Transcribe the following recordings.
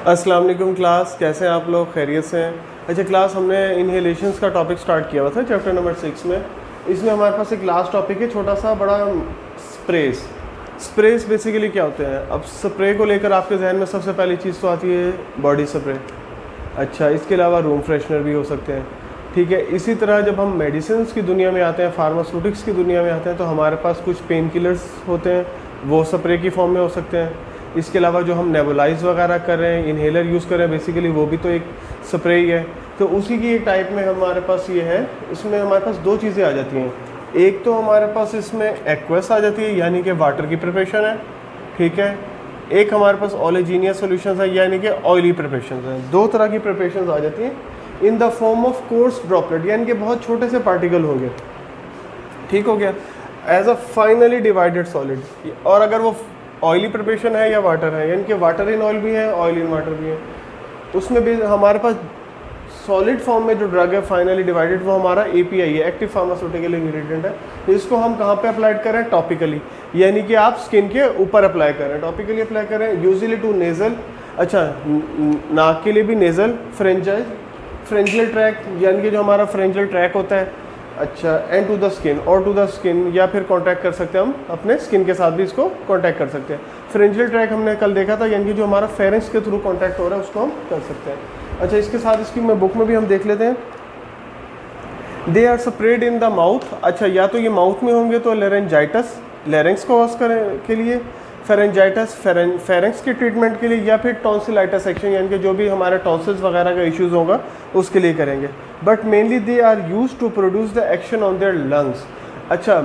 अस्सलाम वालेकुम क्लास, कैसे हैं आप लोग? खैरियत से हैं? अच्छा क्लास, हमने इनहेलेशंस का टॉपिक स्टार्ट किया हुआ था चैप्टर नंबर 6 में। इसमें हमारे पास एक लास्ट टॉपिक है छोटा सा बड़ा, स्प्रेस। स्प्रेस बेसिकली क्या होते हैं? अब स्प्रे को लेकर आपके जहन में सबसे पहली चीज़ तो आती है बॉडी स्प्रे। अच्छा, इसके अलावा रूम फ्रेशनर भी हो सकते हैं, ठीक है। इसी तरह जब हम मेडिसिन की दुनिया में आते हैं, फार्मास्यूटिक्स की दुनिया में आते हैं, तो हमारे पास कुछ पेन किलर्स होते हैं, वो स्प्रे की फॉर्म में हो सकते हैं। इसके अलावा जो हम नेबुलाइज वगैरह कर रहे हैं, इन्हेलर यूज़ कर रहे हैं, बेसिकली वो भी तो एक स्प्रे ही है। तो उसी की एक टाइप में हमारे पास ये है। इसमें हमारे पास दो चीज़ें आ जाती हैं। एक तो हमारे पास इसमें एक्वस आ जाती है, यानी कि वाटर की प्रिपरेशन है, ठीक है। एक हमारे पास ओलेजीनियस सॉल्यूशंस है, यानी कि ऑयली प्रिपरेशंस हैं। दो तरह की प्रिपरेशंस आ जाती हैं in the form of course droplet, यानी कि बहुत छोटे से पार्टिकल होंगे, ठीक हो गया, as a finally divided solid. और अगर वो ऑयली प्रिपरेशन है या वाटर है, यानी कि वाटर इन ऑयल भी है, ऑयल इन वाटर भी है, उसमें भी हमारे पास सॉलिड फॉर्म में जो ड्रग है फाइनली डिवाइडेड, वो हमारा एपीआई है, एक्टिव फार्मास्यूटिकल इंग्रेडिएंट है। इसको हम कहाँ पे अप्लाई कर रहे हैं? टॉपिकली, यानी कि आप स्किन के ऊपर अप्लाई कर रहे हैं, टॉपिकली अप्लाई कर रहे हैं, यूजुअली टू नेजल। अच्छा, नाक के लिए भी नेजल, फ्रेंजियल ट्रैक, यानी कि जो हमारा फ्रेंजियल ट्रैक होता है। अच्छा, एंड टू द स्किन, और टू द स्किन, या फिर कांटेक्ट कर सकते हैं हम अपने स्किन के साथ भी इसको कांटेक्ट कर सकते हैं। फ्रेंजियल ट्रैक हमने कल देखा था, यानी कि जो हमारा फेरेंक्स के थ्रू कांटेक्ट हो रहा है उसको हम कर सकते हैं। अच्छा, इसके साथ इसकी मैं बुक में भी हम देख लेते हैं। They are spread in the mouth. अच्छा, या तो ये माउथ में होंगे तो लेरेंजाइटिस, लेरेंक्स को वॉश के लिए, फेरेंजाइटिस फेरेंक्स के ट्रीटमेंट के लिए, या फिर टॉन्सिलाइटिस एक्शन, यानी कि जो भी हमारे टॉन्सिल्स वगैरह का इश्यूज होगा उसके लिए करेंगे। But mainly they are used to produce the action on their lungs. अच्छा,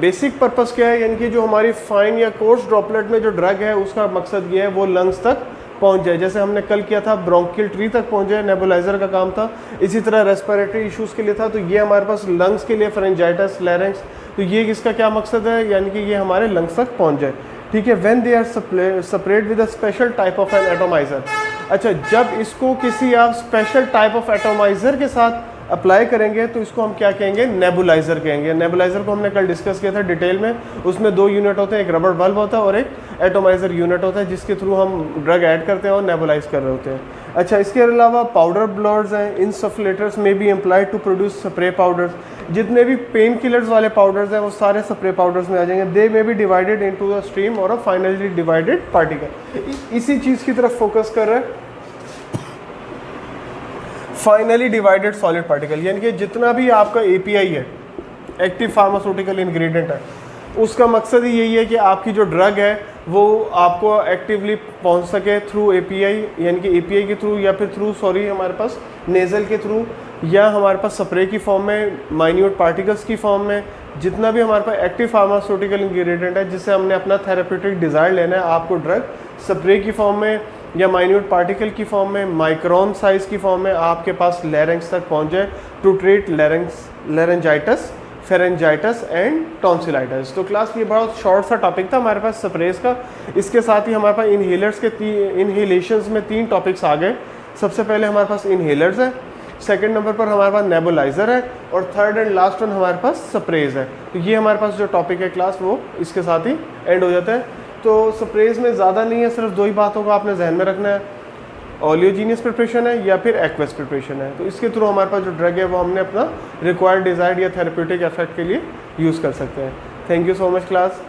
बेसिक पर्पस क्या है? यानी कि जो हमारी फाइन या कोर्स ड्रॉपलेट में जो ड्रग है उसका मकसद ये है वो लंग्स तक पहुंच जाए। जैसे हमने कल किया था ब्रोंकियल ट्री तक पहुंच जाए, नेबुलाइजर का काम था। इसी तरह रेस्पिरेटरी इश्यूज़ के लिए था, तो ये हमारे पास लंग्स के लिए फेरेंजाइटिस, लैरिंक्स, तो ये इसका क्या मकसद है? यानी कि ये हमारे लंग्स तक पहुंच जाए, ठीक है। When they are separate with a special type of an atomiser. अच्छा, जब इसको किसी आप स्पेशल टाइप ऑफ एटोमाइजर के साथ अप्लाई करेंगे तो इसको हम क्या कहेंगे? नेबुलाइजर कहेंगे। नेबुलाइजर को हमने कल डिस्कस किया था डिटेल में। उसमें दो यूनिट होते हैं, एक रबर बल्ब होता है और एक एटोमाइजर यूनिट होता है, जिसके थ्रू हम ड्रग ऐड करते हैं और नेबुलाइज कर रहे होते हैं। अच्छा, इसके अलावा पाउडर ब्लोअर्स हैं, इंसफ्लेटर्स में be employed to produce spray powders. जितने भी पेन किलर्स वाले पाउडर्स हैं वो सारे स्प्रे पाउडर्स में आ जाएंगे। They may be divided into the stream or a finally divided particle. इसी चीज़ की तरफ फोकस कर रहे हैं, फाइनली डिवाइडेड सॉलिड पार्टिकल, यानी कि जितना भी आपका एपीआई है, एक्टिव फार्मास्यूटिकल इंग्रेडिएंट है, उसका मकसद ही यही है कि आपकी जो ड्रग है वो आपको एक्टिवली पहुंच सके थ्रू एपीआई, यानी कि एपीआई के थ्रू, या फिर थ्रू हमारे पास नेजल के थ्रू, या हमारे पास स्प्रे की फॉर्म में, माइन्यूट पार्टिकल्स की फॉर्म में। जितना भी हमारे पास एक्टिव फार्मास्यूटिकल इंग्रेडिएंट है जिससे हमने अपना थेरेप्यूटिक डिज़ायर लेना है, आपको ड्रग स्प्रे की फॉर्म में या माइन्यूट पार्टिकल की फॉर्म में, माइक्रोन साइज की फॉर्म में आपके पास लैरिंक्स तक पहुंच जाए to treat laryngitis, pharyngitis and tonsillitis. तो क्लास ये बहुत शॉर्ट सा टॉपिक था हमारे पास स्प्रेस का। इसके साथ ही हमारे पास इन्हेलर्स के इन्हेलेशंस में 3 टॉपिक्स आ गए। सबसे पहले हमारे पास इन्हेलर्स है, सेकंड नंबर पर हमारे पास नेबुलाइजर है, और थर्ड एंड लास्ट वन हमारे पास स्प्रेज है। तो ये हमारे पास जो टॉपिक है क्लास वो इसके साथ ही एंड हो जाता है। तो स्प्रेज में ज़्यादा नहीं है, सिर्फ 2 ही बातों को आपने जहन में रखना है, ओलियोजीनियस प्रिपरेशन है या फिर एक्वस प्रिपरेशन है। तो इसके थ्रू हमारे पास जो ड्रग है वो हमने अपना रिक्वायर्ड डिज़ायर्ड या थेरेप्यूटिक इफेक्ट के लिए यूज़ कर सकते हैं। Thank you so much class.